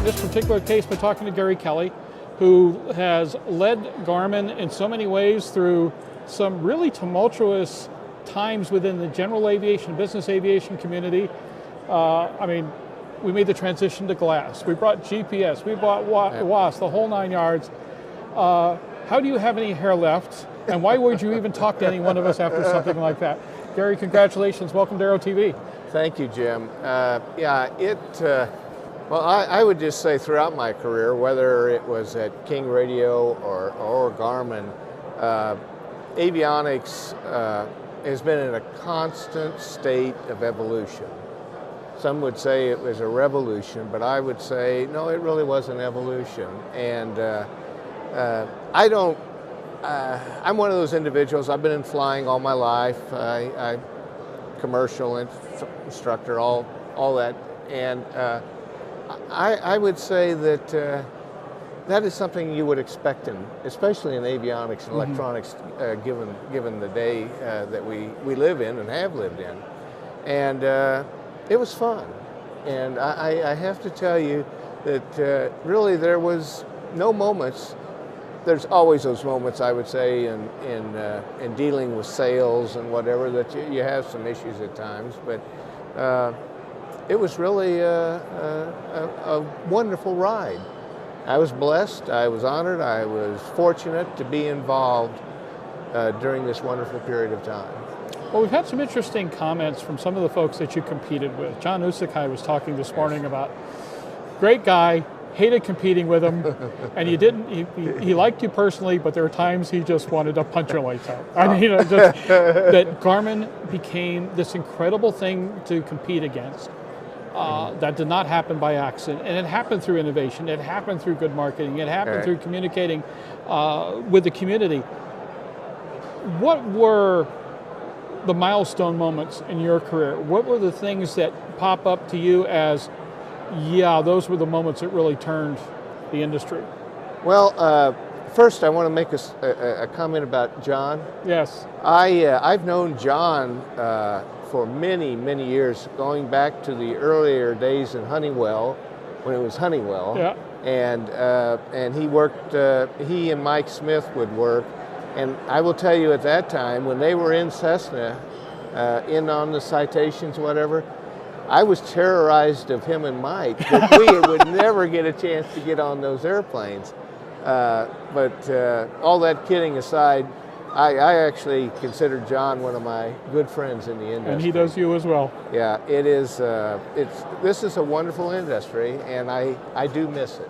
in this particular case by talking to Gary Kelley, who has led Garmin in so many ways through some really tumultuous times within the general aviation, business aviation community. I mean, we made the transition to glass. We brought GPS, we bought WAS, the whole 9 yards. How do you have any hair left? And why would you even talk to any one of us after something like that? Gary, congratulations. Welcome to Aero-TV. Thank you, Jim. Well, I would just say throughout my career, whether it was at King Radio or Garmin, avionics has been in a constant state of evolution. Some would say it was a revolution, but I would say, no, it really was an evolution. And I'm one of those individuals, I've been in flying all my life. I'm commercial instructor, all that. And I would say that that is something you would expect, especially in avionics and electronics, given the day that we live in and have lived in. And it was fun. And I have to tell you that really there was no moments. There's always those moments, I would say, in dealing with sales and whatever, that you have some issues at times. But it was really a wonderful ride. I was blessed, I was honored, I was fortunate to be involved during this wonderful period of time. Well, we've had some interesting comments from some of the folks that you competed with. John Usakai was talking this morning about, great guy, hated competing with him, and he liked you personally, but there were times he just wanted to punch your lights out. I mean, that Garmin became this incredible thing to compete against. That did not happen by accident, and it happened through innovation, it happened through good marketing, it happened through communicating with the community. What were the milestone moments in your career? What were the things that pop up to you as, yeah, those were the moments that really turned the industry? Well, first I want to make a comment about John. Yes. I've known John for many, many years, going back to the earlier days in Honeywell, when it was Honeywell. Yeah. And he worked, he and Mike Smith would work. And I will tell you, at that time, when they were in Cessna, in on the citations, whatever, I was terrorized of him and Mike, that we would never get a chance to get on those airplanes. But all that kidding aside, I actually consider John one of my good friends in the industry. And he does you as well. Yeah, it is. This is a wonderful industry, and I do miss it.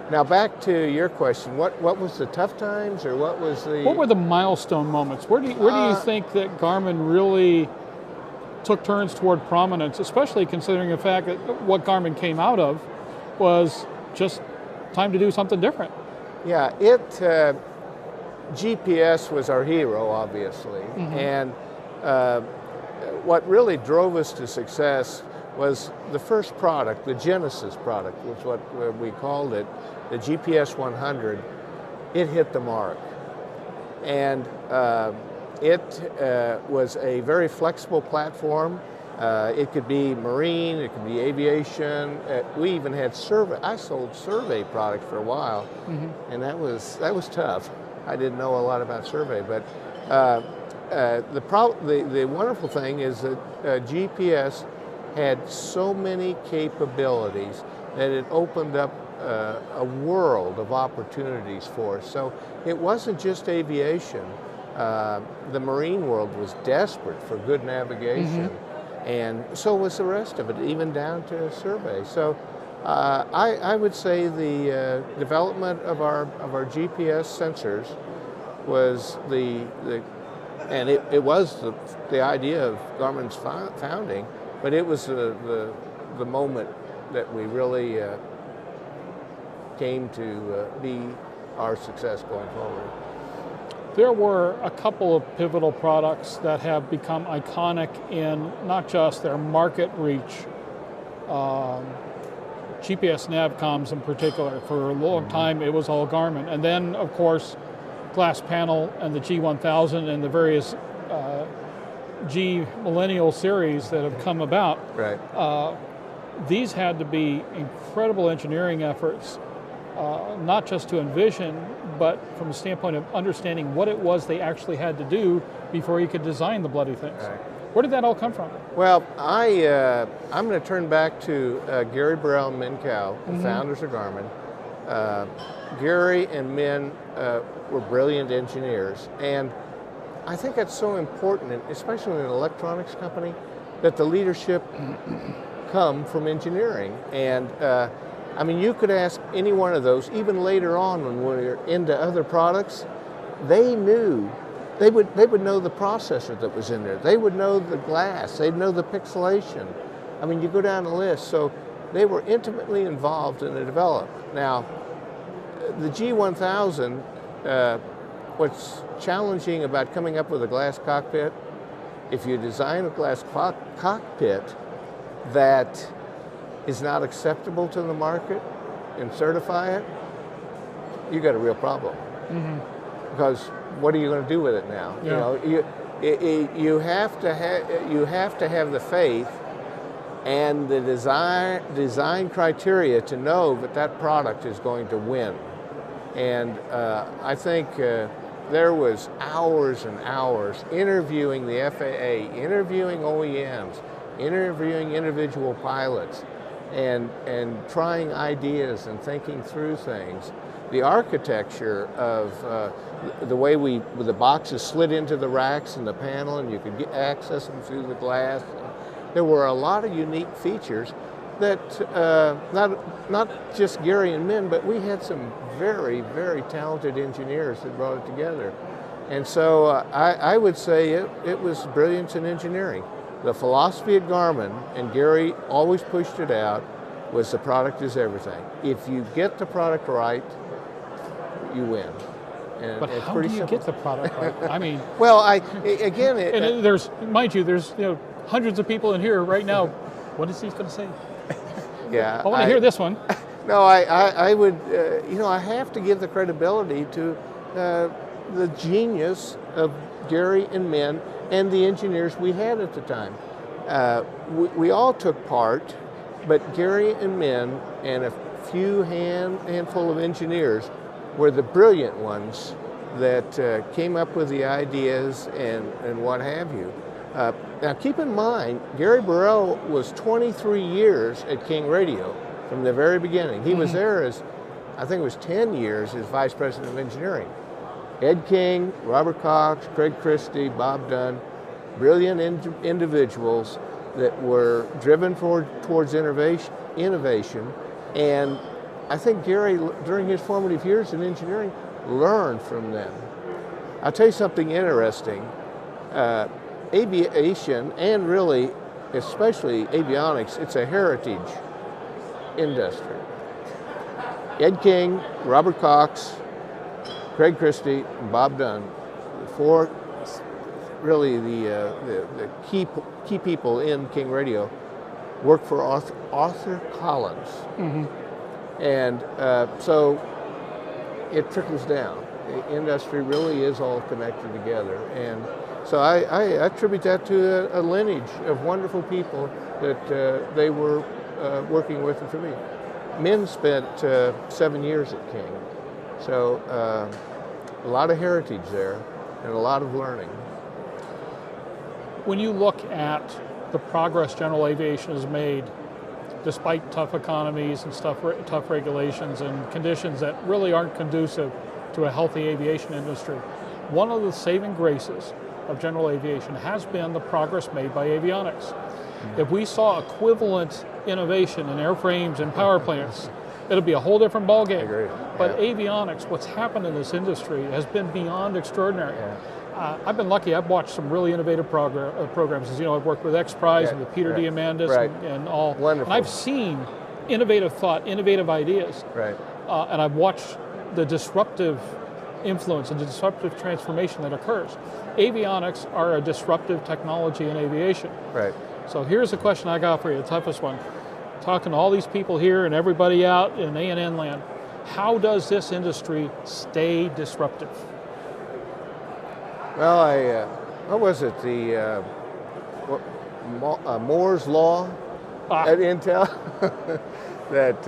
Now back to your question, what was the tough times, or what was the... What were the milestone moments? Where do you think that Garmin really took turns toward prominence, especially considering the fact that what Garmin came out of was just time to do something different? Yeah, GPS was our hero, obviously, and what really drove us to success was the first product, the Genesis product, which what we called it, the GPS 100. It hit the mark, and it was a very flexible platform. It could be marine, it could be aviation. We even had survey. I sold survey product for a while, and that was tough. I didn't know a lot about survey, but the wonderful thing is that GPS had so many capabilities that it opened up a world of opportunities for us. So it wasn't just aviation. The marine world was desperate for good navigation, and so was the rest of it, even down to survey. So I would say the development of our GPS sensors was and it was the idea of Garmin's founding, but it was the moment that we really came to be our success going forward. There were a couple of pivotal products that have become iconic in not just their market reach, GPS Navcoms in particular. For a long time it was all Garmin, and then of course glass panel and the G1000 and the various G Millennial series that have come about. Right. these had to be incredible engineering efforts, not just to envision, but from the standpoint of understanding what it was they actually had to do before you could design the bloody things. Right. Where did that all come from? Well, I'm going to turn back to Gary Burrell and Min Kao, the founders of Garmin. Gary and Min were brilliant engineers, and I think that's so important, especially in an electronics company, that the leadership come from engineering. And I mean, you could ask any one of those, even later on when we're into other products, they would know the processor that was in there. They would know the glass. They'd know the pixelation. I mean, you go down the list. So they were intimately involved in the development. Now, the G1000, what's challenging about coming up with a glass cockpit, if you design a glass cockpit that is not acceptable to the market and certify it, you got a real problem. Because what are you going to do with it now? Yeah. You know, you have to have the faith and the design criteria to know that that product is going to win. And I think there was hours and hours interviewing the FAA, interviewing OEMs, interviewing individual pilots, and trying ideas and thinking through things. The architecture of the way the boxes slid into the racks in the panel, and you could access them through the glass. There were a lot of unique features that not just Gary and Min, but we had some very, very talented engineers that brought it together. And so I would say it was brilliance in engineering. The philosophy at Garmin, and Gary always pushed it out, was the product is everything. If you get the product right, you win. And but how do you get the product right? I mean, well, again, and there's, mind you, there's hundreds of people in here right now. What is he going to say? Yeah, I want to hear this one. No, I would, I have to give the credibility to the genius of Gary and Min and the engineers we had at the time. We all took part, but Gary and Min and a few handful of engineers were the brilliant ones that came up with the ideas and what have you. Now keep in mind, Gary Burrell was 23 years at King Radio from the very beginning. He was there as, I think it was 10 years as Vice President of Engineering. Ed King, Robert Cox, Craig Christie, Bob Dunn, brilliant individuals that were driven towards innovation. And I think Gary, during his formative years in engineering, learned from them. I'll tell you something interesting. Aviation, and really, especially avionics, it's a heritage industry. Ed King, Robert Cox, Craig Christie, and Bob Dunn, four really the key people in King Radio, worked for Arthur Collins. And so it trickles down. The industry really is all connected together. And so I attribute that to a lineage of wonderful people that they were working with for me. Min spent 7 years at King. So a lot of heritage there and a lot of learning. When you look at the progress general aviation has made, despite tough economies and tough regulations and conditions that really aren't conducive to a healthy aviation industry, one of the saving graces of general aviation has been the progress made by avionics. If we saw equivalent innovation in airframes and power plants, it'll be a whole different ballgame. I agree. But Yeah. avionics, what's happened in this industry has been beyond extraordinary. I've been lucky. I've watched some really innovative programs. As you know, I've worked with X Prize and with Peter Diamandis and all. Wonderful. And I've seen innovative thought, innovative ideas. Right. And I've watched the disruptive influence and the disruptive transformation that occurs. Avionics are a disruptive technology in aviation. Right. So here's the question I got for you, the toughest one. Talking to all these people here and everybody out in A&N land, how does this industry stay disruptive? Well, what was it? The Moore's Law at Intel. That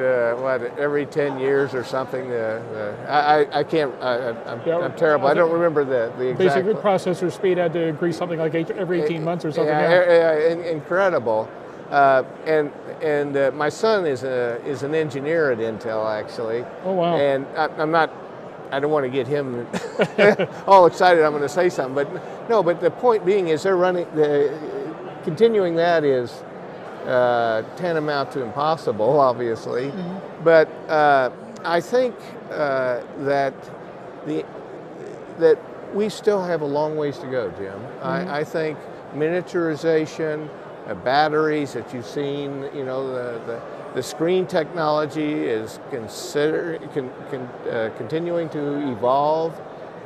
every 10 years or something. I can't. I'm terrible. I don't remember the exact. Basically, processor speed had to increase something like every 18 months or something. Incredible. And my son is an engineer at Intel, actually. Oh wow! And I'm not. I don't want to get him all excited. I'm going to say something, but no. But the point being is they're running. Continuing that is tantamount to impossible, obviously. Mm-hmm. But I think that we still have a long ways to go, Jim. Mm-hmm. I think miniaturization, batteries that you've seen, you know, the screen technology is continuing to evolve,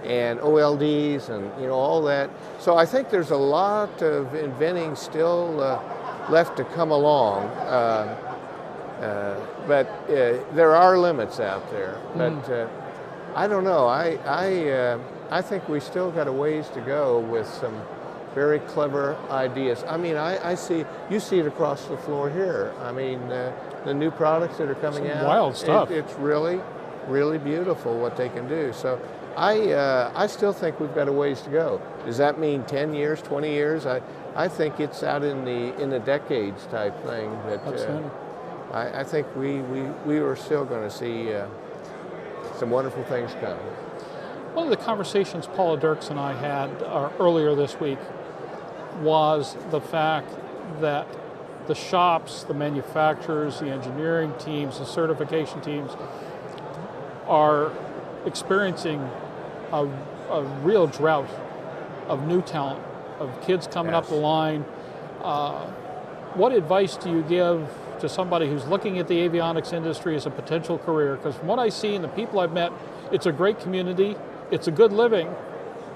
and OLEDs and, you know, all that. So I think there's a lot of inventing still left to come along, but there are limits out there. But I don't know. I think we still got a ways to go with some very clever ideas. I mean, you see it across the floor here. I mean, the new products that are coming out. Wild stuff. It's really, really beautiful what they can do. So I still think we've got a ways to go. Does that mean 10 years, 20 years? I think it's out in the decades type thing. That I think we are still going to see some wonderful things come. One of the conversations Paula Dirks and I had earlier this week was the fact that the shops, the manufacturers, the engineering teams, the certification teams are experiencing a real drought of new talent, of kids coming up the line. What advice do you give to somebody who's looking at the avionics industry as a potential career? Because from what I see and the people I've met, it's a great community, it's a good living,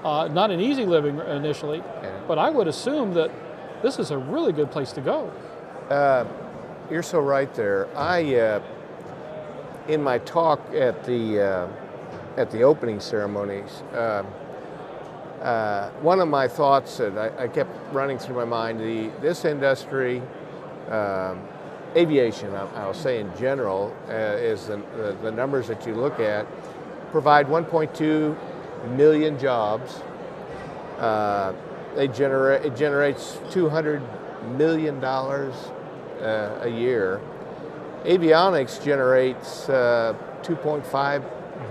not an easy living initially, but I would assume that this is a really good place to go. You're so right there. In my talk at the opening ceremonies, one of my thoughts that I kept running through my mind, this industry, aviation, I'll say in general, is the numbers that you look at, provide 1.2 million jobs. It generates $200 million a year. Avionics generates $2.5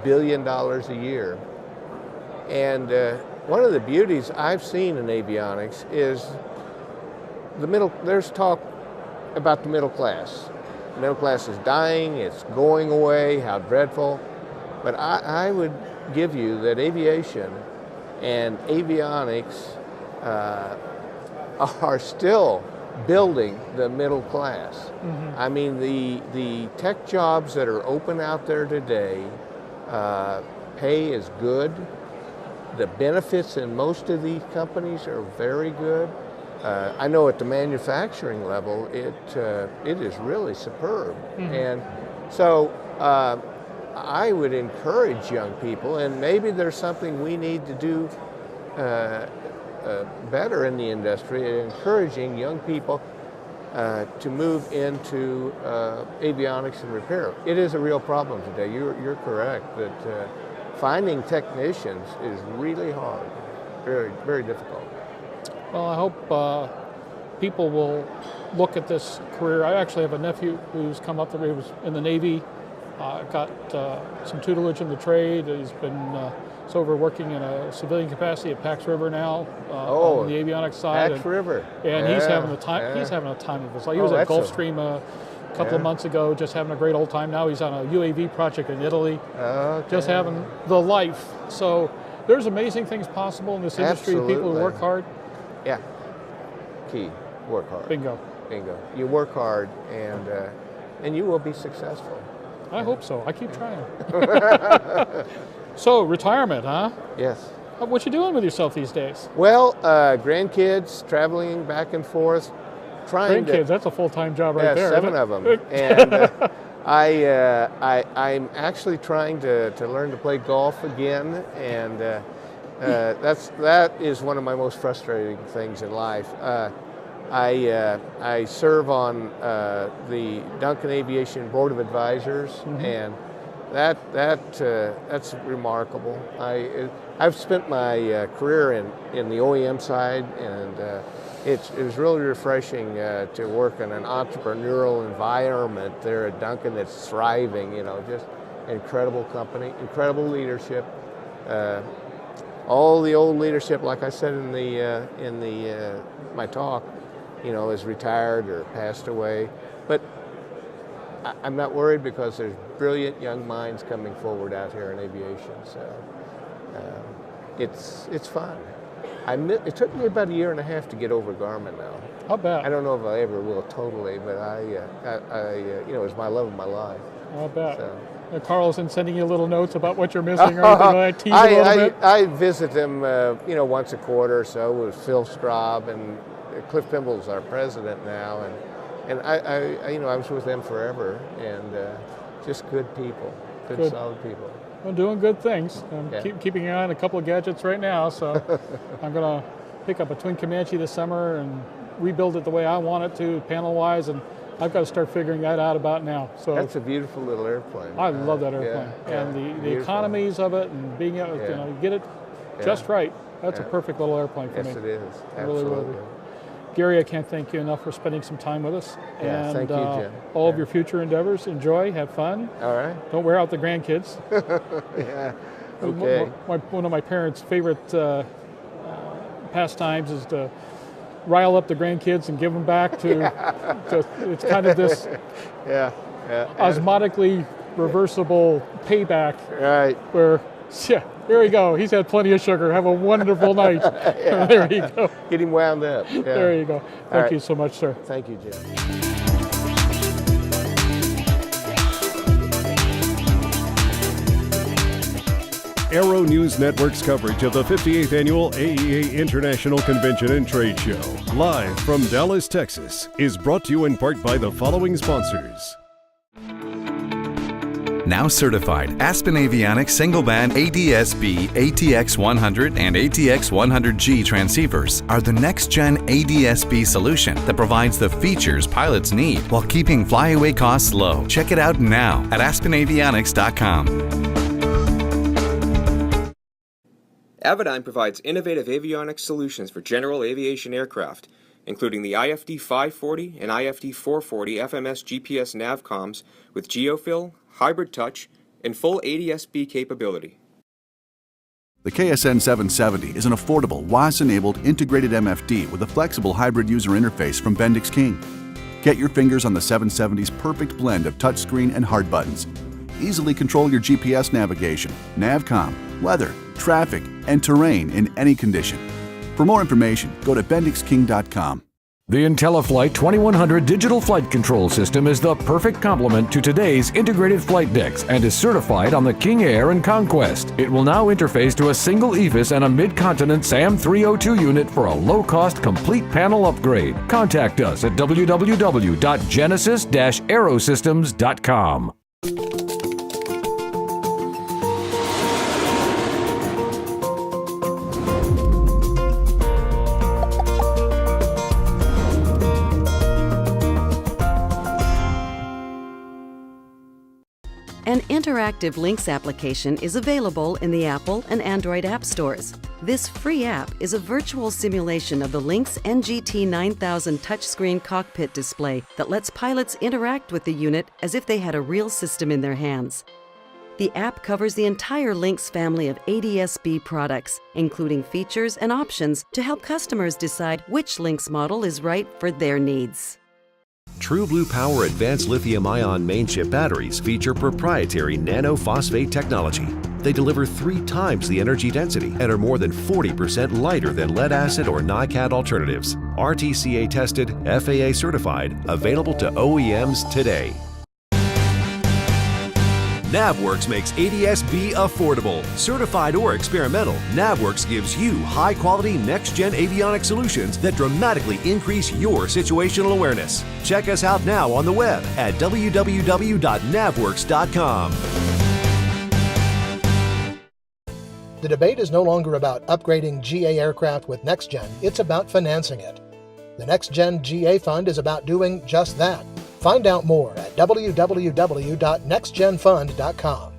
billion a year. And one of the beauties I've seen in avionics is there's talk about the middle class. The middle class is dying, it's going away, how dreadful. But I would give you that aviation and avionics are still building the middle class. Mm-hmm. I mean, the tech jobs that are open out there today, pay is good. The benefits in most of these companies are very good. I know at the manufacturing level, it is really superb. Mm-hmm. And so I would encourage young people, and maybe there's something we need to do better in the industry, encouraging young people to move into avionics and repair. It is a real problem today. You're correct that finding technicians is really hard, very, very difficult. Well, I hope people will look at this career. I actually have a nephew who's come up, he was in the Navy, got some tutelage in the trade. He's been over working in a civilian capacity at Pax River now on the avionics side. Pax River. And he's having a time. He's having a time of his life. He was at Gulfstream a couple of months ago, just having a great old time. Now he's on a UAV project in Italy, just having the life. So there's amazing things possible in this industry. Absolutely. People who work hard. Yeah. Key. Work hard. Bingo. Bingo. You work hard, and you will be successful. I hope so. I keep trying. So, retirement, huh? Yes. What you doing with yourself these days? Well, grandkids, traveling back and forth, Grandkids, that's a full-time job right there. 7 of them. And I'm actually trying to learn to play golf again, and that is one of my most frustrating things in life. I serve on the Duncan Aviation Board of Advisors, and that's remarkable. I've spent my career in the OEM side, and it was really refreshing to work in an entrepreneurial environment there at Duncan that's thriving. You know, just incredible company, incredible leadership. All the old leadership, like I said in my talk, you know, is retired or passed away. But I'm not worried because there's brilliant young minds coming forward out here in aviation. So it's fun. It took me about 1.5 years to get over Garmin now. I'll bet. I don't know if I ever will totally, but I you know, it's my love of my life. I'll bet. So. Carlson sending you little notes about what you're missing or anything like that? Tease a little bit? I visit them, you know, once a quarter or so with Phil Straub, and Cliff Pimble's our president now, and I you know, I was with them forever, and just good people, good solid people. Well, doing good things. I'm keeping an eye on a couple of gadgets right now, so I'm going to pick up a Twin Comanche this summer and rebuild it the way I want it to, panel-wise, and I've got to start figuring that out about now. So that's a beautiful little airplane. I love that airplane, and the economies of it, and being able to you know, get it just right. That's a perfect little airplane for me. Yes, it is. Absolutely. Really Gary, I can't thank you enough for spending some time with us. Yeah, thank you, Jim. All of your future endeavors, enjoy, have fun. All right. Don't wear out the grandkids. Yeah. Okay. One of my parents' favorite pastimes is to rile up the grandkids and give them back to it's kind of this osmotically reversible payback. Right. Where, there we go. He's had plenty of sugar. Have a wonderful night. There you go. Get him wound up. Yeah. There you go. Thank you so much, sir. Thank you, Jim. Aero-News Network's coverage of the 58th Annual AEA International Convention and Trade Show, live from Dallas, Texas, is brought to you in part by the following sponsors. Now certified, Aspen Avionics single-band ADS-B ATX100 and ATX100G transceivers are the next-gen ADS-B solution that provides the features pilots need while keeping flyaway costs low. Check it out now at aspenavionics.com. Avidyne provides innovative avionics solutions for general aviation aircraft, including the IFD 540 and IFD 440 FMS GPS navcoms with geofill, hybrid touch, and full ADS-B capability. The KSN 770 is an affordable, WAS-enabled integrated MFD with a flexible hybrid user interface from Bendix King. Get your fingers on the 770's perfect blend of touchscreen and hard buttons. Easily control your GPS navigation, navcom, weather, traffic, and terrain in any condition. For more information, go to bendixking.com. The IntelliFlight 2100 digital flight control system is the perfect complement to today's integrated flight decks and is certified on the King Air and Conquest. It will now interface to a single EFIS and a mid-continent SAM 302 unit for a low-cost complete panel upgrade. Contact us at www.genesis-aerosystems.com. An interactive Links application is available in the Apple and Android app stores. This free app is a virtual simulation of the Lynx NGT 9000 touchscreen cockpit display that lets pilots interact with the unit as if they had a real system in their hands. The app covers the entire Lynx family of ADS-B products, including features and options to help customers decide which Lynx model is right for their needs. True Blue Power Advanced Lithium-Ion Mainchip batteries feature proprietary nanophosphate technology. They deliver 3 times the energy density and are more than 40% lighter than lead-acid or NiCad alternatives. RTCA tested, FAA certified, available to OEMs today. NavWorks makes ADS-B affordable. Certified or experimental, NavWorks gives you high-quality next-gen avionics solutions that dramatically increase your situational awareness. Check us out now on the web at www.navworks.com. The debate is no longer about upgrading GA aircraft with NextGen, it's about financing it. The Next Gen GA Fund is about doing just that. Find out more at www.nextgenfund.com.